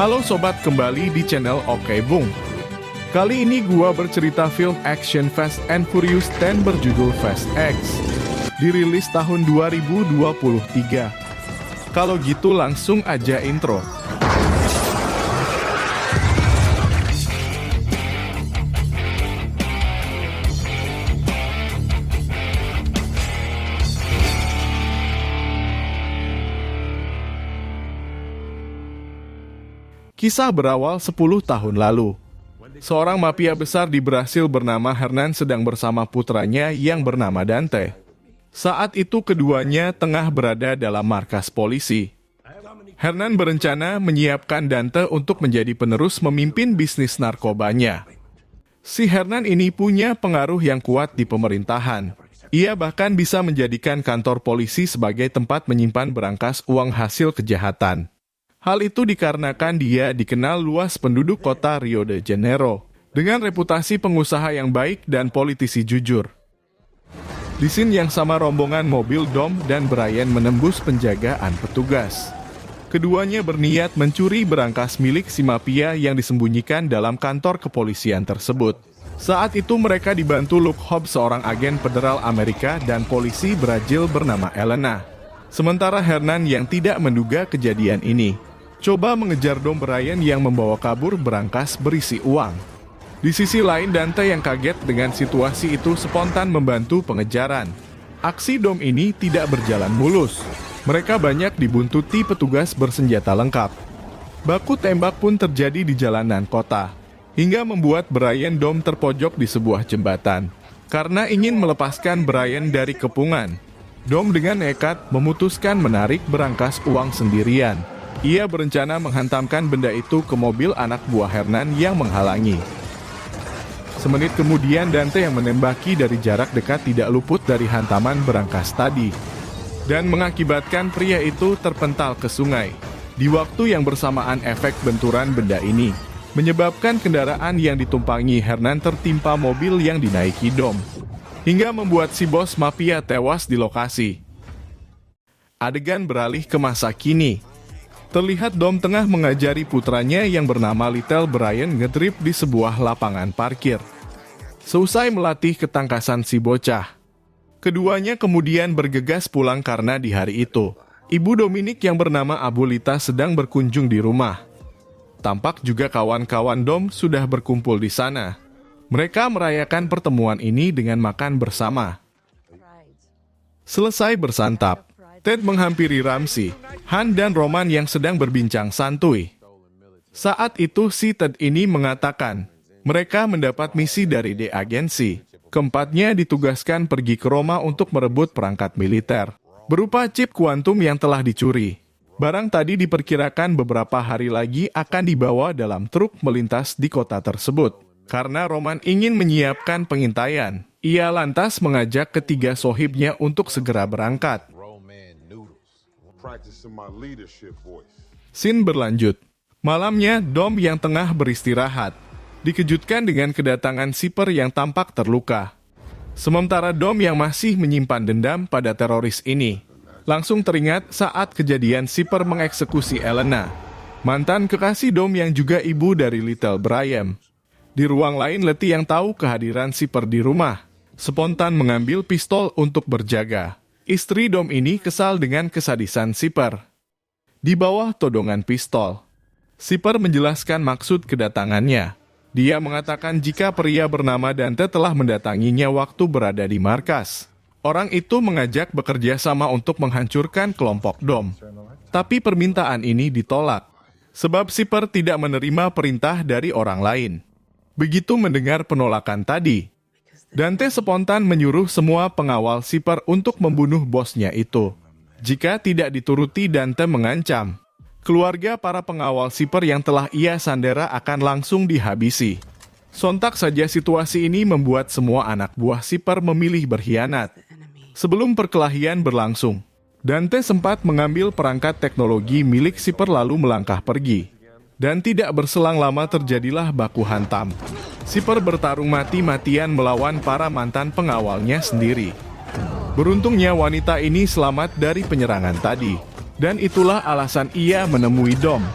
Halo sobat, kembali di channel Oke Bung. Kali ini gua bercerita film action Fast and Furious 10 berjudul Fast X. Dirilis tahun 2023. Kalau gitu langsung aja intro. Kisah berawal 10 tahun lalu. Seorang mafia besar di Brasil bernama Hernan sedang bersama putranya yang bernama Dante. Saat itu keduanya tengah berada dalam markas polisi. Hernan berencana menyiapkan Dante untuk menjadi penerus memimpin bisnis narkobanya. Si Hernan ini punya pengaruh yang kuat di pemerintahan. Ia bahkan bisa menjadikan kantor polisi sebagai tempat menyimpan berangkas uang hasil kejahatan. Hal itu dikarenakan dia dikenal luas penduduk kota Rio de Janeiro, dengan reputasi pengusaha yang baik dan politisi jujur. Di scene yang sama, rombongan mobil Dom dan Brian menembus penjagaan petugas. Keduanya berniat mencuri berangkas milik si mafia yang disembunyikan dalam kantor kepolisian tersebut. Saat itu mereka dibantu Luke Hobbs, seorang agen federal Amerika, dan polisi Brazil bernama Elena. Sementara Hernan yang tidak menduga kejadian ini coba mengejar Dom Brian yang membawa kabur berangkas berisi uang. Di sisi lain, Dante yang kaget dengan situasi itu spontan membantu pengejaran. Aksi Dom ini tidak berjalan mulus. Mereka banyak dibuntuti petugas bersenjata lengkap. Baku tembak pun terjadi di jalanan kota, hingga membuat Brian Dom terpojok di sebuah jembatan. Karena ingin melepaskan Brian dari kepungan, Dom dengan nekat memutuskan menarik berangkas uang sendirian. Ia berencana menghantamkan benda itu ke mobil anak buah Hernan yang menghalangi. Semenit kemudian, Dante yang menembaki dari jarak dekat tidak luput dari hantaman berangkas tadi, dan mengakibatkan pria itu terpental ke sungai. Di waktu yang bersamaan, efek benturan benda ini menyebabkan kendaraan yang ditumpangi Hernan tertimpa mobil yang dinaiki Dom, hingga membuat si bos mafia tewas di lokasi. Adegan beralih ke masa kini. Terlihat Dom tengah mengajari putranya yang bernama Little Brian ngedrip di sebuah lapangan parkir. Seusai melatih ketangkasan si bocah, keduanya kemudian bergegas pulang karena di hari itu, ibu Dominic yang bernama Abulita sedang berkunjung di rumah. Tampak juga kawan-kawan Dom sudah berkumpul di sana. Mereka merayakan pertemuan ini dengan makan bersama. Selesai bersantap, Ted menghampiri Ramsey, Han dan Roman yang sedang berbincang santuy. Saat itu si Ted ini mengatakan, mereka mendapat misi dari The Agency. Keempatnya ditugaskan pergi ke Roma untuk merebut perangkat militer, berupa chip kuantum yang telah dicuri. Barang tadi diperkirakan beberapa hari lagi akan dibawa dalam truk melintas di kota tersebut. Karena Roman ingin menyiapkan pengintaian, ia lantas mengajak ketiga sohibnya untuk segera berangkat. Scene berlanjut. Malamnya, Dom yang tengah beristirahat dikejutkan dengan kedatangan Sipper yang tampak terluka. Sementara Dom yang masih menyimpan dendam pada teroris ini langsung teringat saat kejadian Sipper mengeksekusi Elena, mantan kekasih Dom yang juga ibu dari Little Brian. Di ruang lain, Letty yang tahu kehadiran Sipper di rumah spontan mengambil pistol untuk berjaga. Istri Dom ini kesal dengan kesadisan Sipper. Di bawah todongan pistol, Sipper menjelaskan maksud kedatangannya. Dia mengatakan jika pria bernama Dante telah mendatanginya waktu berada di markas. Orang itu mengajak bekerja sama untuk menghancurkan kelompok Dom. Tapi permintaan ini ditolak, sebab Sipper tidak menerima perintah dari orang lain. Begitu mendengar penolakan tadi, Dante spontan menyuruh semua pengawal Sipper untuk membunuh bosnya itu. Jika tidak dituruti, Dante mengancam keluarga para pengawal Sipper yang telah ia sandera akan langsung dihabisi. Sontak saja situasi ini membuat semua anak buah Sipper memilih berkhianat. Sebelum perkelahian berlangsung, Dante sempat mengambil perangkat teknologi milik Sipper lalu melangkah pergi. Dan tidak berselang lama terjadilah baku hantam. Sipper bertarung mati-matian melawan para mantan pengawalnya sendiri. Beruntungnya wanita ini selamat dari penyerangan tadi, dan itulah alasan ia menemui Dom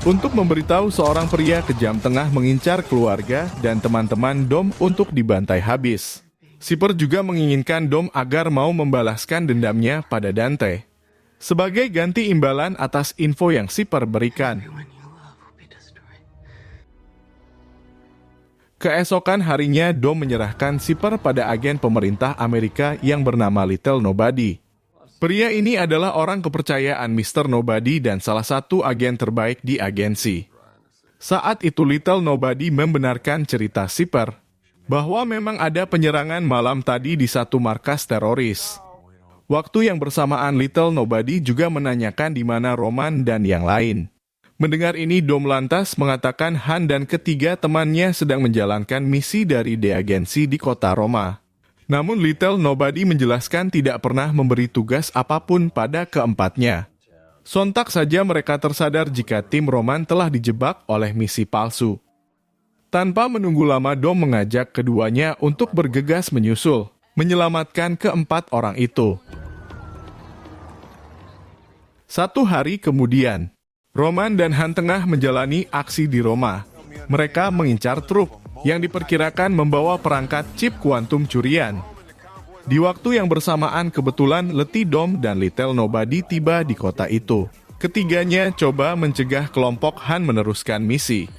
untuk memberitahu seorang pria kejam tengah mengincar keluarga dan teman-teman Dom untuk dibantai habis. Zipper juga menginginkan Dom agar mau membalaskan dendamnya pada Dante sebagai ganti imbalan atas info yang Zipper berikan. Keesokan harinya, Dom menyerahkan Zipper pada agen pemerintah Amerika yang bernama Little Nobody. Pria ini adalah orang kepercayaan Mr. Nobody dan salah satu agen terbaik di agensi. Saat itu Little Nobody membenarkan cerita Zipper bahwa memang ada penyerangan malam tadi di satu markas teroris. Waktu yang bersamaan Little Nobody juga menanyakan di mana Roman dan yang lain. Mendengar ini, Dom lantas mengatakan Han dan ketiga temannya sedang menjalankan misi dari agensi di kota Roma. Namun Little Nobody menjelaskan tidak pernah memberi tugas apapun pada keempatnya. Sontak saja mereka tersadar jika tim Roman telah dijebak oleh misi palsu. Tanpa menunggu lama, Dom mengajak keduanya untuk bergegas menyusul, menyelamatkan keempat orang itu. Satu hari kemudian, Roman dan Han tengah menjalani aksi di Roma. Mereka mengincar truk yang diperkirakan membawa perangkat chip kuantum curian. Di waktu yang bersamaan kebetulan Letty, Dom, dan Little Nobody tiba di kota itu. Ketiganya coba mencegah kelompok Han meneruskan misi.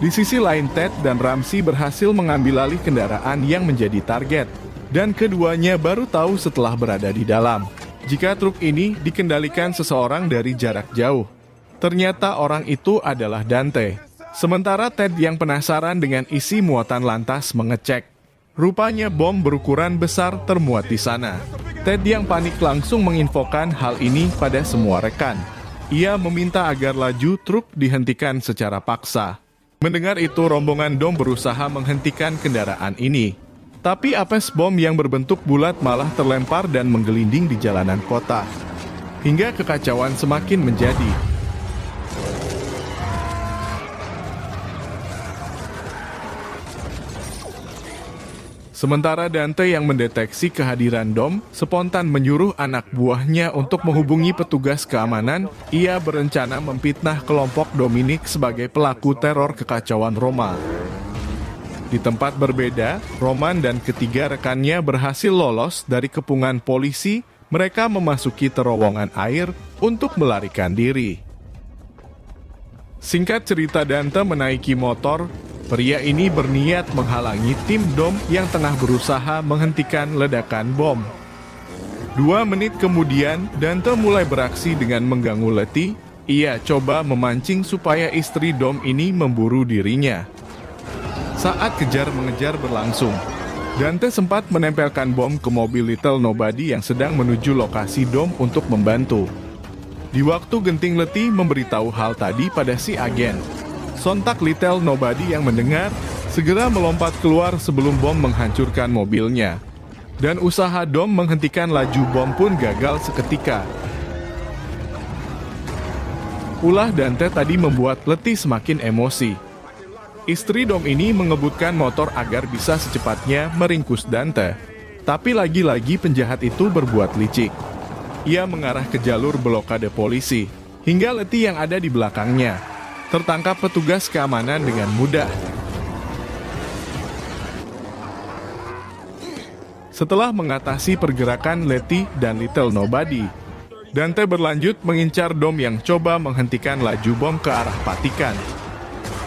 Di sisi lain, Ted dan Ramsey berhasil mengambil alih kendaraan yang menjadi target. Dan keduanya baru tahu setelah berada di dalam, jika truk ini dikendalikan seseorang dari jarak jauh. Ternyata orang itu adalah Dante. Sementara Ted yang penasaran dengan isi muatan lantas mengecek. Rupanya bom berukuran besar termuat di sana. Ted yang panik langsung menginfokan hal ini pada semua rekan. Ia meminta agar laju truk dihentikan secara paksa. Mendengar itu, rombongan Dom berusaha menghentikan kendaraan ini. Tapi apes bom yang berbentuk bulat malah terlempar dan menggelinding di jalanan kota. Hingga kekacauan semakin menjadi. Sementara Dante yang mendeteksi kehadiran Dom, spontan menyuruh anak buahnya untuk menghubungi petugas keamanan. Ia berencana memfitnah kelompok Dominic sebagai pelaku teror kekacauan Roma. Di tempat berbeda, Roman dan ketiga rekannya berhasil lolos dari kepungan polisi. Mereka memasuki terowongan air untuk melarikan diri. Singkat cerita, Dante menaiki motor. Pria ini berniat menghalangi tim Dom yang tengah berusaha menghentikan ledakan bom. 2 menit kemudian, Dante mulai beraksi dengan mengganggu Letty. Ia coba memancing supaya istri Dom ini memburu dirinya. Saat kejar-mengejar berlangsung, Dante sempat menempelkan bom ke mobil Little Nobody yang sedang menuju lokasi Dom untuk membantu. Di waktu genting, Letty memberitahu hal tadi pada si agen. Sontak Little Nobody yang mendengar segera melompat keluar sebelum bom menghancurkan mobilnya. Dan usaha Dom menghentikan laju bom pun gagal seketika. Ulah Dante tadi membuat Letty semakin emosi. Istri Dom ini mengebutkan motor agar bisa secepatnya meringkus Dante. Tapi lagi-lagi penjahat itu berbuat licik. Ia mengarah ke jalur blokade polisi, hingga Letty yang ada di belakangnya tertangkap petugas keamanan dengan mudah. Setelah mengatasi pergerakan Letty dan Little Nobody, Dante berlanjut mengincar Dom yang coba menghentikan laju bom ke arah Vatikan.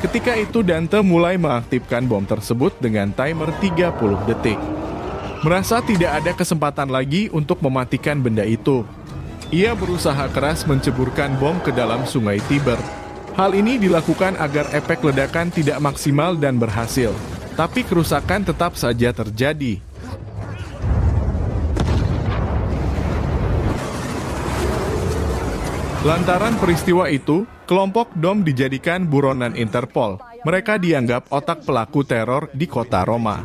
Ketika itu Dante mulai mengaktifkan bom tersebut dengan timer 30 detik. Merasa tidak ada kesempatan lagi untuk mematikan benda itu, ia berusaha keras menceburkan bom ke dalam sungai Tiber. Hal ini dilakukan agar efek ledakan tidak maksimal dan berhasil, tapi kerusakan tetap saja terjadi. Lantaran peristiwa itu, kelompok Dom dijadikan buronan Interpol. Mereka dianggap otak pelaku teror di kota Roma.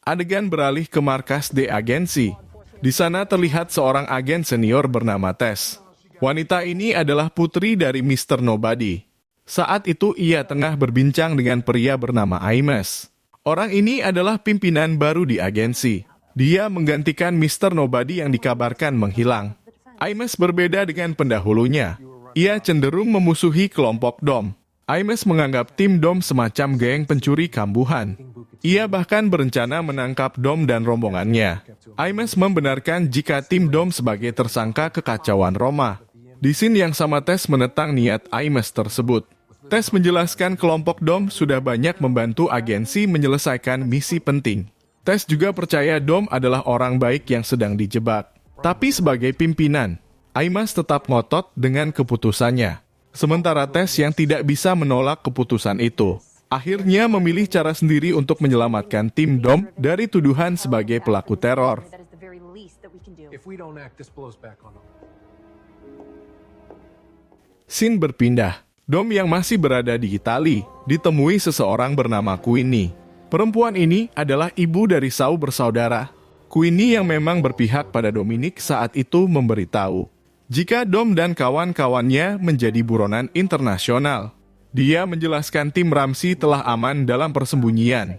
Adegan beralih ke markas agensi. Di sana terlihat seorang agen senior bernama Tess. Wanita ini adalah putri dari Mr. Nobody. Saat itu ia tengah berbincang dengan pria bernama Aimes. Orang ini adalah pimpinan baru di agensi. Dia menggantikan Mr. Nobody yang dikabarkan menghilang. Imes berbeda dengan pendahulunya. Ia cenderung memusuhi kelompok Dom. Imes menganggap tim Dom semacam geng pencuri kambuhan. Ia bahkan berencana menangkap Dom dan rombongannya. Imes membenarkan jika tim Dom sebagai tersangka kekacauan Roma. Di scene yang sama, Tess menentang niat Imes tersebut. Tess menjelaskan kelompok Dom sudah banyak membantu agensi menyelesaikan misi penting. Tess juga percaya Dom adalah orang baik yang sedang dijebak. Tapi sebagai pimpinan, Imes tetap ngotot dengan keputusannya. Sementara Tess yang tidak bisa menolak keputusan itu, akhirnya memilih cara sendiri untuk menyelamatkan tim Dom dari tuduhan sebagai pelaku teror. Scene berpindah. Dom yang masih berada di Italia ditemui seseorang bernama Queenie. Perempuan ini adalah ibu dari Saul bersaudara. Queenie yang memang berpihak pada Dominic saat itu memberitahu jika Dom dan kawan-kawannya menjadi buronan internasional. Dia menjelaskan tim Ramsey telah aman dalam persembunyian.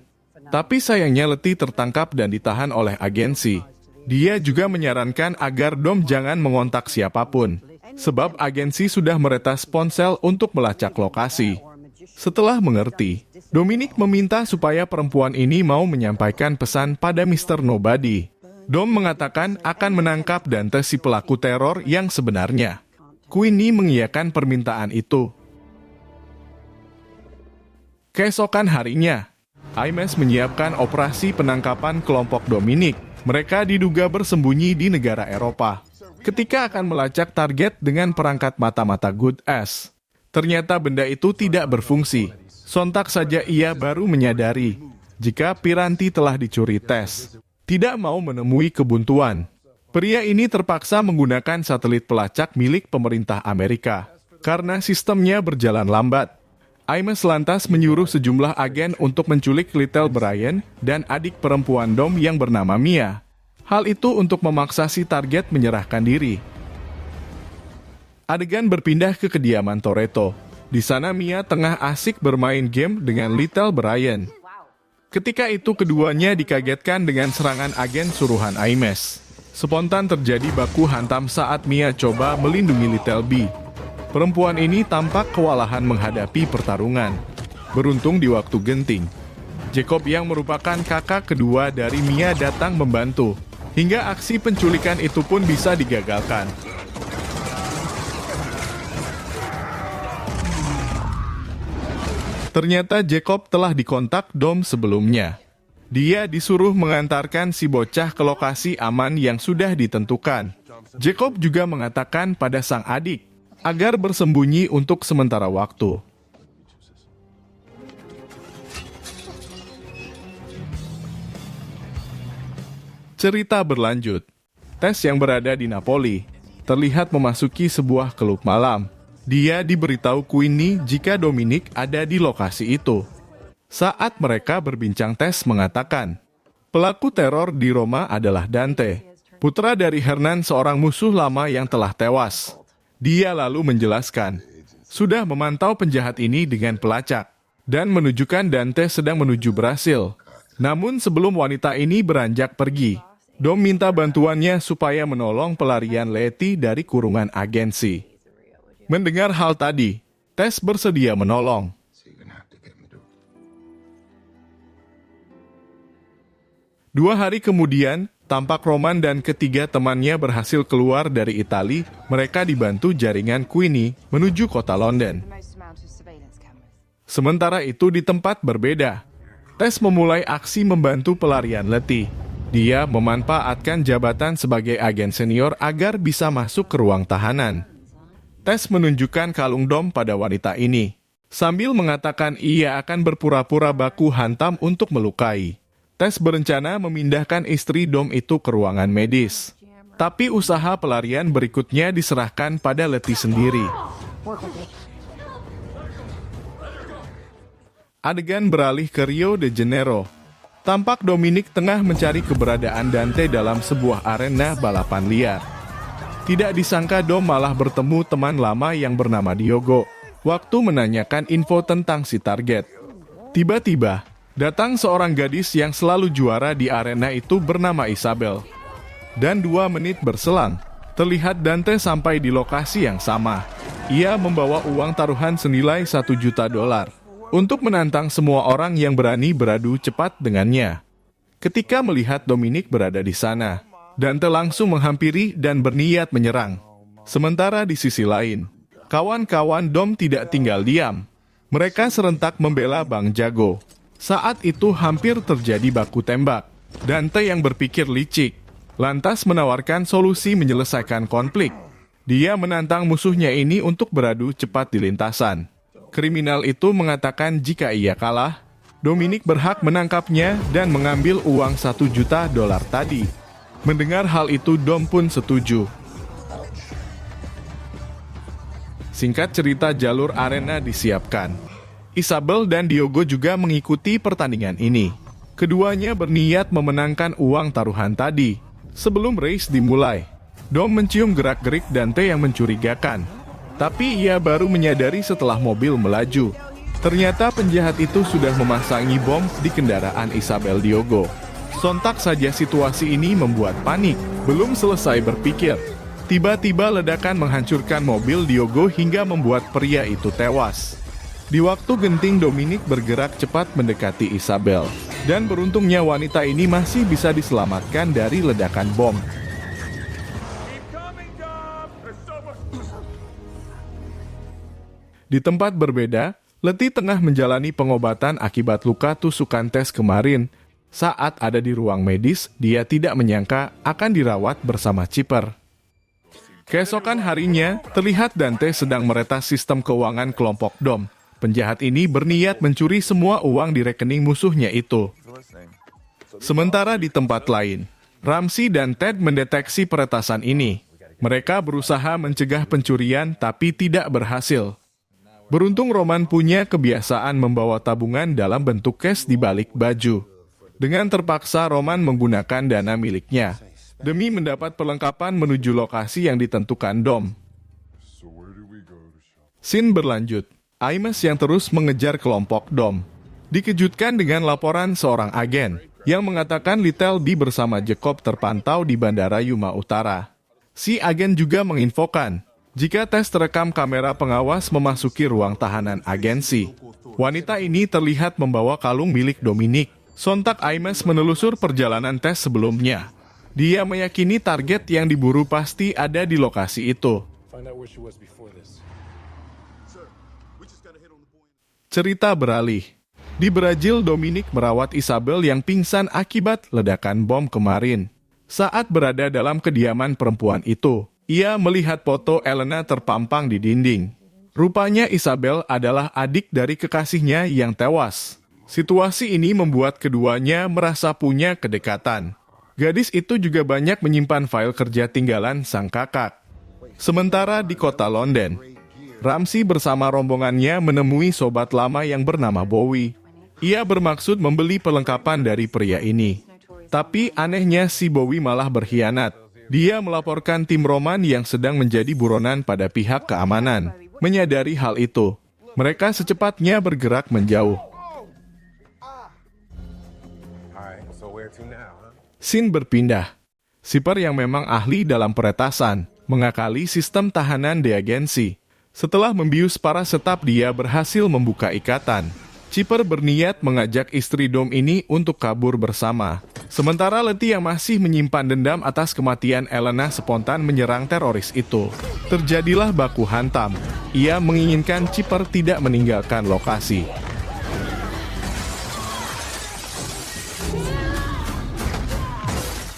Tapi sayangnya Letty tertangkap dan ditahan oleh agensi. Dia juga menyarankan agar Dom jangan mengontak siapapun, sebab agensi sudah meretas ponsel untuk melacak lokasi. Setelah mengerti, Dominic meminta supaya perempuan ini mau menyampaikan pesan pada Mr. Nobody. Dom mengatakan akan menangkap Dante, si pelaku teror yang sebenarnya. Queenie mengiyakan permintaan itu. Keesokan harinya, Imes menyiapkan operasi penangkapan kelompok Dominic. Mereka diduga bersembunyi di negara Eropa. Ketika akan melacak target dengan perangkat mata-mata Good Ass, ternyata benda itu tidak berfungsi. Sontak saja ia baru menyadari jika piranti telah dicuri Tess. Tidak mau menemui kebuntuan, pria ini terpaksa menggunakan satelit pelacak milik pemerintah Amerika karena sistemnya berjalan lambat. Imes lantas menyuruh sejumlah agen untuk menculik Little Brian dan adik perempuan Dom yang bernama Mia. Hal itu untuk memaksa si target menyerahkan diri. Adegan berpindah ke kediaman Toretto. Di sana Mia tengah asik bermain game dengan Little Brian. Ketika itu keduanya dikagetkan dengan serangan agen suruhan Imes. Spontan terjadi baku hantam saat Mia coba melindungi Little B. Perempuan ini tampak kewalahan menghadapi pertarungan. Beruntung di waktu genting, Jacob yang merupakan kakak kedua dari Mia datang membantu, hingga aksi penculikan itu pun bisa digagalkan. Ternyata Jacob telah dikontak Dom sebelumnya. Dia disuruh mengantarkan si bocah ke lokasi aman yang sudah ditentukan. Jacob juga mengatakan pada sang adik agar bersembunyi untuk sementara waktu. Cerita berlanjut. Tess yang berada di Napoli terlihat memasuki sebuah klub malam. Dia diberitahu Queenie jika Dominic ada di lokasi itu. Saat mereka berbincang, Tess mengatakan, pelaku teror di Roma adalah Dante, putra dari Hernan, seorang musuh lama yang telah tewas. Dia lalu menjelaskan, sudah memantau penjahat ini dengan pelacak, dan menunjukkan Dante sedang menuju Brasil. Namun sebelum wanita ini beranjak pergi, Dom minta bantuannya supaya menolong pelarian Letty dari kurungan agensi. Mendengar hal tadi, Tess bersedia menolong. 2 hari kemudian, tampak Roman dan ketiga temannya berhasil keluar dari Italia. Mereka dibantu jaringan Queenie menuju kota London. Sementara itu di tempat berbeda, Tess memulai aksi membantu pelarian Letty. Dia memanfaatkan jabatan sebagai agen senior agar bisa masuk ke ruang tahanan. Tess menunjukkan kalung Dom pada wanita ini, sambil mengatakan ia akan berpura-pura baku hantam untuk melukai. Tess berencana memindahkan istri Dom itu ke ruangan medis. Tapi usaha pelarian berikutnya diserahkan pada Letty sendiri. Adegan beralih ke Rio de Janeiro. Tampak Dominic tengah mencari keberadaan Dante dalam sebuah arena balapan liar. Tidak disangka Dom malah bertemu teman lama yang bernama Diogo waktu menanyakan info tentang si target. Tiba-tiba, datang seorang gadis yang selalu juara di arena itu bernama Isabel. Dan 2 menit berselang, Terlihat Dante sampai di lokasi yang sama. Ia membawa uang taruhan senilai $1 juta untuk menantang semua orang yang berani beradu cepat dengannya. Ketika melihat Dominic berada di sana, Dante langsung menghampiri dan berniat menyerang. Sementara di sisi lain, kawan-kawan Dom tidak tinggal diam. Mereka serentak membela Bang Jago. Saat itu hampir terjadi baku tembak. Dante yang berpikir licik, lantas menawarkan solusi menyelesaikan konflik. Dia menantang musuhnya ini untuk beradu cepat di lintasan. Kriminal itu mengatakan jika ia kalah, Dominic berhak menangkapnya dan mengambil uang $1 juta tadi. Mendengar hal itu, Dom pun setuju. Singkat cerita, jalur arena disiapkan. Isabel dan Diogo juga mengikuti pertandingan ini. Keduanya berniat memenangkan uang taruhan tadi. Sebelum race dimulai, Dom mencium gerak-gerik Dante yang mencurigakan. Tapi ia baru menyadari setelah mobil melaju. Ternyata penjahat itu sudah memasangi bom di kendaraan Isabel Diogo. Sontak saja situasi ini membuat panik. Belum selesai berpikir, tiba-tiba ledakan menghancurkan mobil Diogo hingga membuat pria itu tewas. Di waktu genting, Dominic bergerak cepat mendekati Isabel. Dan beruntungnya wanita ini masih bisa diselamatkan dari ledakan bom. Di tempat berbeda, Letty tengah menjalani pengobatan akibat luka tusukan tes kemarin. Saat ada di ruang medis, dia tidak menyangka akan dirawat bersama Chipper. Keesokan harinya, terlihat Dante sedang meretas sistem keuangan kelompok Dom. Penjahat ini berniat mencuri semua uang di rekening musuhnya itu. Sementara di tempat lain, Ramsey dan Ted mendeteksi peretasan ini. Mereka berusaha mencegah pencurian tapi tidak berhasil. Beruntung Roman punya kebiasaan membawa tabungan dalam bentuk cash di balik baju. Dengan terpaksa Roman menggunakan dana miliknya demi mendapat perlengkapan menuju lokasi yang ditentukan Dom. Scene berlanjut. Imes yang terus mengejar kelompok Dom dikejutkan dengan laporan seorang agen yang mengatakan Little B bersama Jacob terpantau di Bandara Yuma Utara. Si agen juga menginfokan jika tes terekam kamera pengawas memasuki ruang tahanan agensi. Wanita ini terlihat membawa kalung milik Dominic. Sontak Imes menelusur perjalanan tes sebelumnya. Dia meyakini target yang diburu pasti ada di lokasi itu. Cerita beralih. Di Brazil, Dominic merawat Isabel yang pingsan akibat ledakan bom kemarin. Saat berada dalam kediaman perempuan itu, ia melihat foto Elena terpampang di dinding. Rupanya Isabel adalah adik dari kekasihnya yang tewas. Situasi ini membuat keduanya merasa punya kedekatan. Gadis itu juga banyak menyimpan file kerja tinggalan sang kakak. Sementara di kota London, Ramsey bersama rombongannya menemui sobat lama yang bernama Bowie. Ia bermaksud membeli perlengkapan dari pria ini. Tapi anehnya si Bowie malah berkhianat. Dia melaporkan tim Roman yang sedang menjadi buronan pada pihak keamanan. Menyadari hal itu, mereka secepatnya bergerak menjauh. Scene berpindah. Chipper yang memang ahli dalam peretasan mengakali sistem tahanan di agensi. Setelah membius para staf, dia berhasil membuka ikatan. Chipper berniat mengajak istri Dom ini untuk kabur bersama. Sementara Letty yang masih menyimpan dendam atas kematian Elena spontan menyerang teroris itu. Terjadilah baku hantam. Ia menginginkan Chipper tidak meninggalkan lokasi.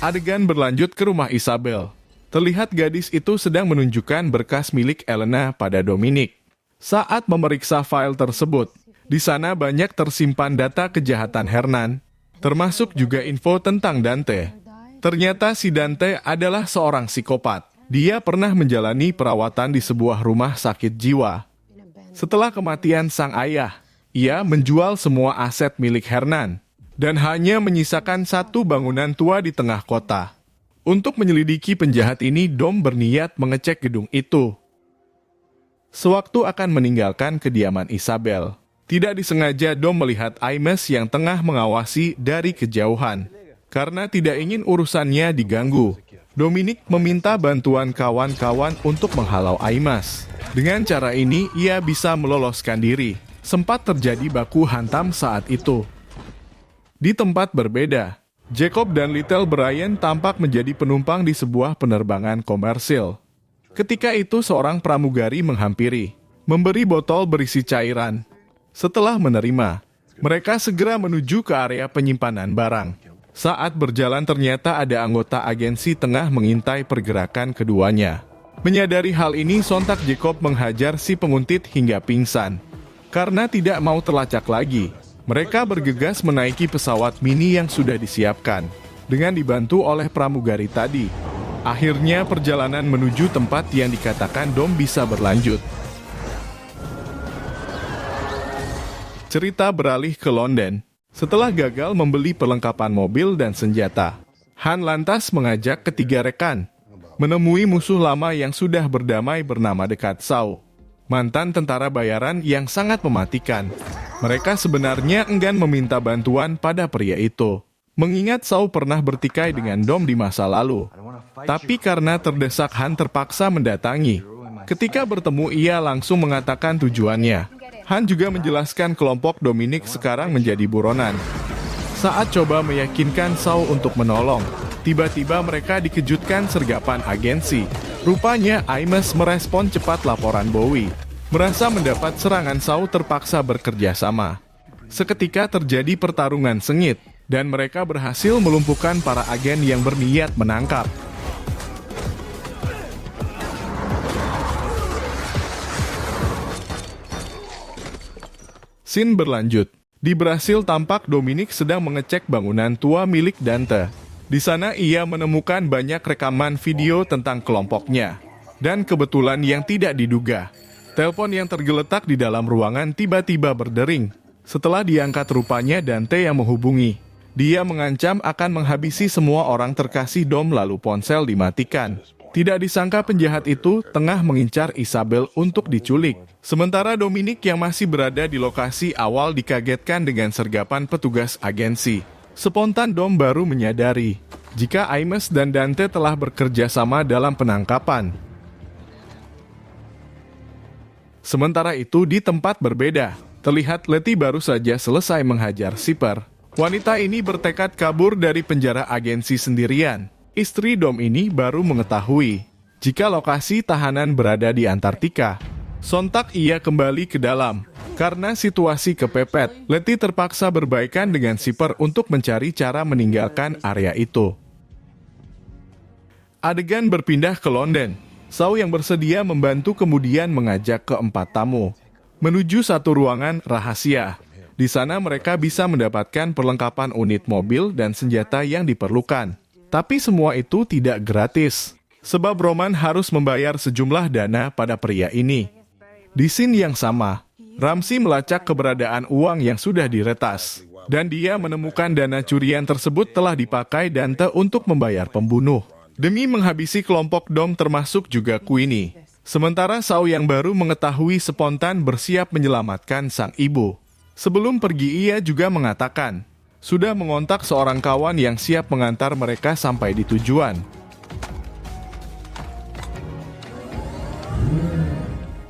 Adegan berlanjut ke rumah Isabel. Terlihat gadis itu sedang menunjukkan berkas milik Elena pada Dominic. Saat memeriksa file tersebut, di sana banyak tersimpan data kejahatan Hernan, termasuk juga info tentang Dante. Ternyata si Dante adalah seorang psikopat. Dia pernah menjalani perawatan di sebuah rumah sakit jiwa. Setelah kematian sang ayah, ia menjual semua aset milik Hernan dan hanya menyisakan satu bangunan tua di tengah kota. Untuk menyelidiki penjahat ini, Dom berniat mengecek gedung itu. Sewaktu akan meninggalkan kediaman Isabel, tidak disengaja Dom melihat Imes yang tengah mengawasi dari kejauhan. Karena tidak ingin urusannya diganggu, Dominic meminta bantuan kawan-kawan untuk menghalau Aimas. Dengan cara ini, ia bisa meloloskan diri. Sempat terjadi baku hantam saat itu. Di tempat berbeda, Jacob dan Little Brian tampak menjadi penumpang di sebuah penerbangan komersil. Ketika itu seorang pramugari menghampiri, memberi botol berisi cairan. Setelah menerima, mereka segera menuju ke area penyimpanan barang. Saat berjalan ternyata ada anggota agensi tengah mengintai pergerakan keduanya. Menyadari hal ini, sontak Jacob menghajar si penguntit hingga pingsan. Karena tidak mau terlacak lagi, mereka bergegas menaiki pesawat mini yang sudah disiapkan. Dengan dibantu oleh pramugari tadi, akhirnya perjalanan menuju tempat yang dikatakan Dom bisa berlanjut. Cerita beralih ke London. Setelah gagal membeli perlengkapan mobil dan senjata, Han lantas mengajak ketiga rekan menemui musuh lama yang sudah berdamai bernama Dekat Sau, mantan tentara bayaran yang sangat mematikan. Mereka sebenarnya enggan meminta bantuan pada pria itu, mengingat Sau pernah bertikai dengan Dom di masa lalu. Tapi karena terdesak, Han terpaksa mendatangi. Ketika bertemu, ia langsung mengatakan tujuannya. Han juga menjelaskan kelompok Dominic sekarang menjadi buronan. Saat coba meyakinkan Sau untuk menolong, tiba-tiba mereka dikejutkan sergapan agensi. Rupanya Aimas merespon cepat laporan Bowie. Merasa mendapat serangan, Sau terpaksa bekerja sama. Seketika terjadi pertarungan sengit, dan mereka berhasil melumpuhkan para agen yang berniat menangkap. Scene berlanjut. Di Brasil tampak Dominic sedang mengecek bangunan tua milik Dante. Di sana ia menemukan banyak rekaman video tentang kelompoknya. Dan kebetulan yang tidak diduga, telepon yang tergeletak di dalam ruangan tiba-tiba berdering. Setelah diangkat, rupanya Dante yang menghubungi. Dia mengancam akan menghabisi semua orang terkasih Dom, lalu ponsel dimatikan. Tidak disangka penjahat itu tengah mengincar Isabel untuk diculik. Sementara Dominic yang masih berada di lokasi awal dikagetkan dengan sergapan petugas agensi. Spontan Dom baru menyadari jika Aimas dan Dante telah bekerja sama dalam penangkapan. Sementara itu di tempat berbeda, terlihat Letty baru saja selesai menghajar Shipper. Wanita ini bertekad kabur dari penjara agensi sendirian. Istri Dom ini baru mengetahui jika lokasi tahanan berada di Antartika. Sontak ia kembali ke dalam. Karena situasi kepepet, Letty terpaksa berbaikan dengan Shipper untuk mencari cara meninggalkan area itu. Adegan berpindah ke London. Sau yang bersedia membantu kemudian mengajak keempat tamu menuju satu ruangan rahasia. Di sana mereka bisa mendapatkan perlengkapan unit mobil dan senjata yang diperlukan. Tapi semua itu tidak gratis, sebab Roman harus membayar sejumlah dana pada pria ini. Di scene yang sama, Ramsey melacak keberadaan uang yang sudah diretas, dan dia menemukan dana curian tersebut telah dipakai Dante untuk membayar pembunuh, demi menghabisi kelompok Dom termasuk juga Queenie. Sementara Sau yang baru mengetahui spontan bersiap menyelamatkan sang ibu. Sebelum pergi ia juga mengatakan sudah mengontak seorang kawan yang siap mengantar mereka sampai di tujuan.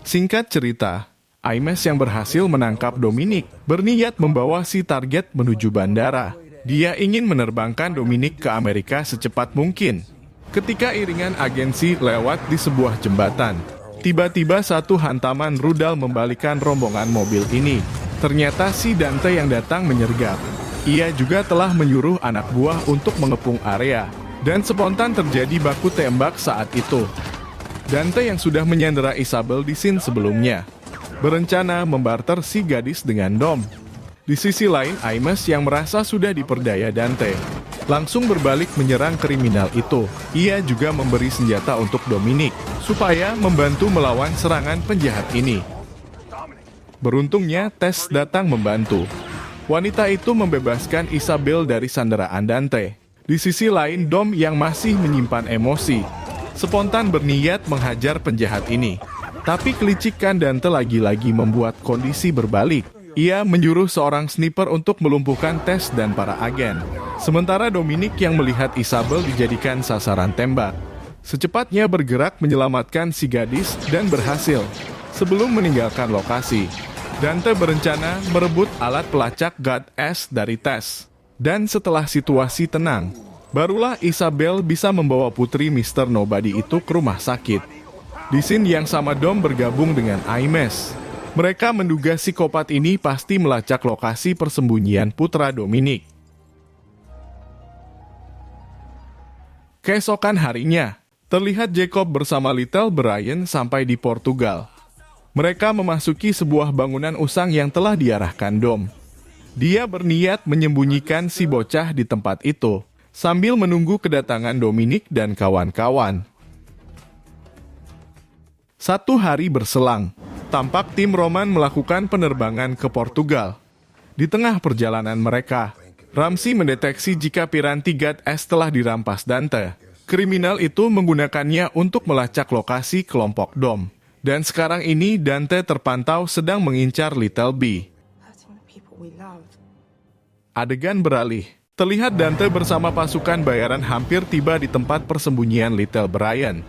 Singkat cerita, Aimas yang berhasil menangkap Dominic berniat membawa si target menuju bandara. Dia ingin menerbangkan Dominic ke Amerika secepat mungkin. Ketika iringan agensi lewat di sebuah jembatan, tiba-tiba satu hantaman rudal membalikan rombongan mobil ini. Ternyata si Dante yang datang menyergap. Ia juga telah menyuruh anak buah untuk mengepung area, dan spontan terjadi baku tembak saat itu. Dante yang sudah menyandera Isabel di scene sebelumnya, berencana membarter si gadis dengan Dom. Di sisi lain, Aimas yang merasa sudah diperdaya Dante, langsung berbalik menyerang kriminal itu. Ia juga memberi senjata untuk Dominic, supaya membantu melawan serangan penjahat ini. Beruntungnya, Tess datang membantu. Wanita itu membebaskan Isabel dari sanderaan Dante. Di sisi lain, Dom yang masih menyimpan emosi, spontan berniat menghajar penjahat ini. Tapi kelicikan Dante lagi-lagi membuat kondisi berbalik. Ia menyuruh seorang sniper untuk melumpuhkan Tess dan para agen. Sementara Dominic yang melihat Isabel dijadikan sasaran tembak. Secepatnya bergerak menyelamatkan si gadis dan berhasil. Sebelum meninggalkan lokasi, Dante berencana merebut alat pelacak God S dari Tess. Dan setelah situasi tenang, barulah Isabel bisa membawa putri Mr. Nobody itu ke rumah sakit. Di scene yang sama Dom bergabung dengan Aimes. Mereka menduga psikopat ini pasti melacak lokasi persembunyian putra Dominic. Keesokan harinya, terlihat Jacob bersama Little Brian sampai di Portugal. Mereka memasuki sebuah bangunan usang yang telah diarahkan Dom. Dia berniat menyembunyikan si bocah di tempat itu, sambil menunggu kedatangan Dominic dan kawan-kawan. 1 hari berselang, tampak tim Roman melakukan penerbangan ke Portugal. Di tengah perjalanan mereka, Ramsey mendeteksi jika piranti God S telah dirampas Dante. Kriminal itu menggunakannya untuk melacak lokasi kelompok Dom. Dan sekarang ini Dante terpantau sedang mengincar Little B. Adegan beralih. Terlihat Dante bersama pasukan bayaran hampir tiba di tempat persembunyian Little Brian.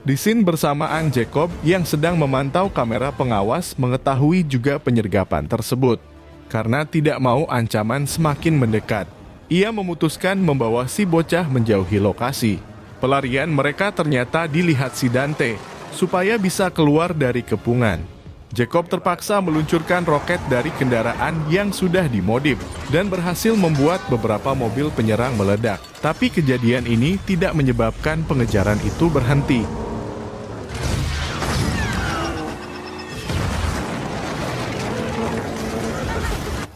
Di scene bersamaan Jacob yang sedang memantau kamera pengawas mengetahui juga penyergapan tersebut. Karena tidak mau ancaman semakin mendekat, ia memutuskan membawa si bocah menjauhi lokasi. Pelarian mereka ternyata dilihat si Dante, supaya bisa keluar dari kepungan. Jacob terpaksa meluncurkan roket dari kendaraan yang sudah dimodif dan berhasil membuat beberapa mobil penyerang meledak. Tapi kejadian ini tidak menyebabkan pengejaran itu berhenti.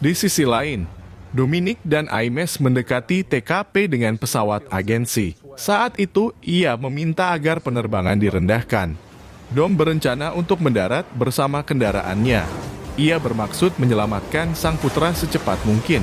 Di sisi lain, Dominic dan Aimes mendekati TKP dengan pesawat agensi. Saat itu, ia meminta agar penerbangan direndahkan. Dom berencana untuk mendarat bersama kendaraannya. Ia bermaksud menyelamatkan sang putra secepat mungkin.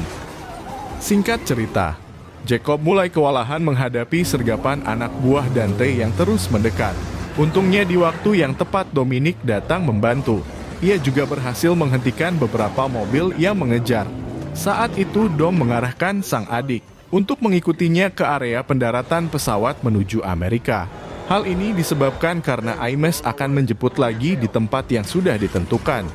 Singkat cerita, Jacob mulai kewalahan menghadapi sergapan anak buah Dante yang terus mendekat. Untungnya di waktu yang tepat Dominic datang membantu. Ia juga berhasil menghentikan beberapa mobil yang mengejar. Saat itu Dom mengarahkan sang adik untuk mengikutinya ke area pendaratan pesawat menuju Amerika. Hal ini disebabkan karena Aimes akan menjemput lagi di tempat yang sudah ditentukan.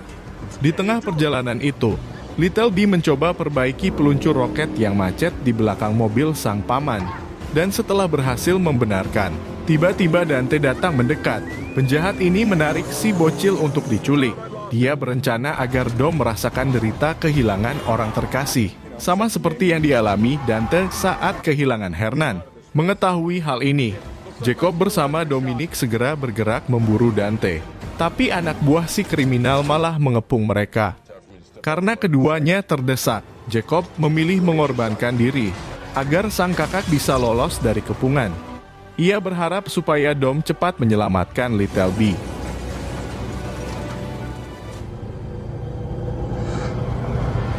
Di tengah perjalanan itu, Little B mencoba perbaiki peluncur roket yang macet di belakang mobil sang paman. Dan setelah berhasil membenarkan, tiba-tiba Dante datang mendekat. Penjahat ini menarik si bocil untuk diculik. Dia berencana agar Dom merasakan derita kehilangan orang terkasih, sama seperti yang dialami Dante saat kehilangan Hernan. Mengetahui hal ini, Jacob bersama Dominic segera bergerak memburu Dante. Tapi anak buah si kriminal malah mengepung mereka. Karena keduanya terdesak, Jacob memilih mengorbankan diri agar sang kakak bisa lolos dari kepungan. Ia berharap supaya Dom cepat menyelamatkan Little B.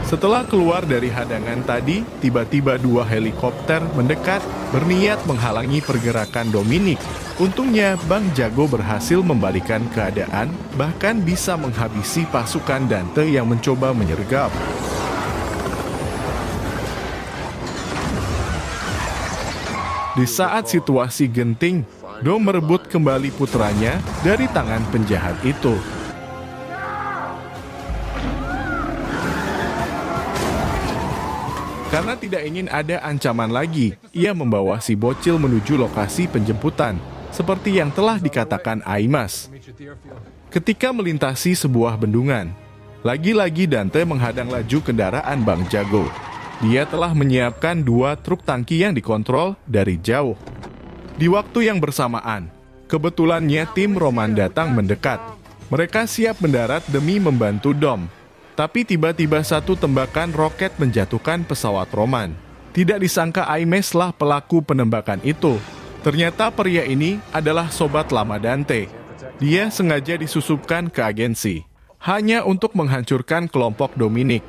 Setelah keluar dari hadangan tadi, tiba-tiba 2 helikopter mendekat berniat menghalangi pergerakan Dominic. Untungnya, Bang Jago berhasil membalikan keadaan, bahkan bisa menghabisi pasukan Dante yang mencoba menyergap. Di saat situasi genting, Dom merebut kembali putranya dari tangan penjahat itu. Karena tidak ingin ada ancaman lagi, ia membawa si bocil menuju lokasi penjemputan, seperti yang telah dikatakan Aimes. Ketika melintasi sebuah bendungan, lagi-lagi Dante menghadang laju kendaraan Bang Jago. Dia telah menyiapkan 2 truk tangki yang dikontrol dari jauh. Di waktu yang bersamaan, kebetulannya tim Roman datang mendekat. Mereka siap mendarat demi membantu Dom. Tapi tiba-tiba satu tembakan roket menjatuhkan pesawat Roman. Tidak disangka Aimes lah pelaku penembakan itu. Ternyata pria ini adalah sobat lama Dante. Dia sengaja disusupkan ke agensi, hanya untuk menghancurkan kelompok Dominic.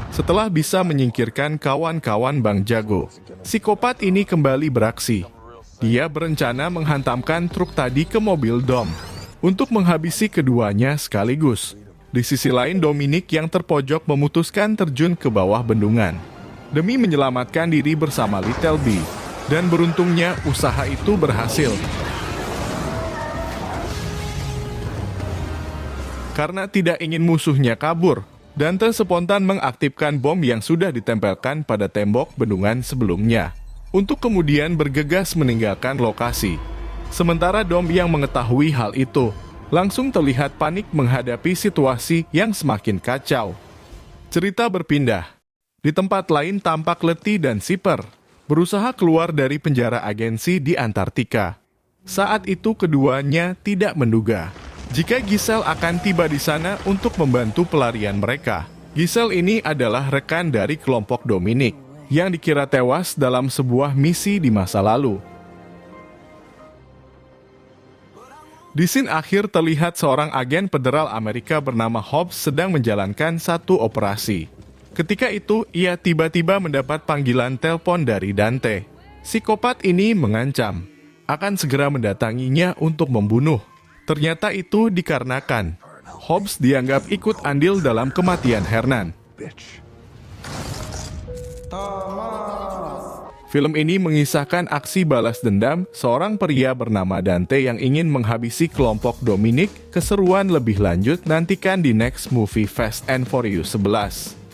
Setelah bisa menyingkirkan kawan-kawan Bang Jago, psikopat ini kembali beraksi. Dia berencana menghantamkan truk tadi ke mobil Dom untuk menghabisi keduanya sekaligus. Di sisi lain, Dominic yang terpojok memutuskan terjun ke bawah bendungan demi menyelamatkan diri bersama Little B. Dan beruntungnya usaha itu berhasil. Karena tidak ingin musuhnya kabur, Dante spontan mengaktifkan bom yang sudah ditempelkan pada tembok bendungan sebelumnya, untuk kemudian bergegas meninggalkan lokasi. Sementara Dom yang mengetahui hal itu, langsung terlihat panik menghadapi situasi yang semakin kacau. Cerita berpindah. Di tempat lain tampak Letty dan Zipper berusaha keluar dari penjara agensi di Antartika. Saat itu keduanya tidak menduga jika Giselle akan tiba di sana untuk membantu pelarian mereka. Giselle ini adalah rekan dari kelompok Dominic yang dikira tewas dalam sebuah misi di masa lalu. Di scene akhir terlihat seorang agen federal Amerika bernama Hobbs sedang menjalankan satu operasi. Ketika itu, ia tiba-tiba mendapat panggilan telepon dari Dante. Psikopat ini mengancam akan segera mendatanginya untuk membunuh. Ternyata itu dikarenakan Hobbs dianggap ikut andil dalam kematian Hernan. Film ini mengisahkan aksi balas dendam seorang pria bernama Dante yang ingin menghabisi kelompok Dominic. Keseruan lebih lanjut nantikan di next movie Fast and Furious 11.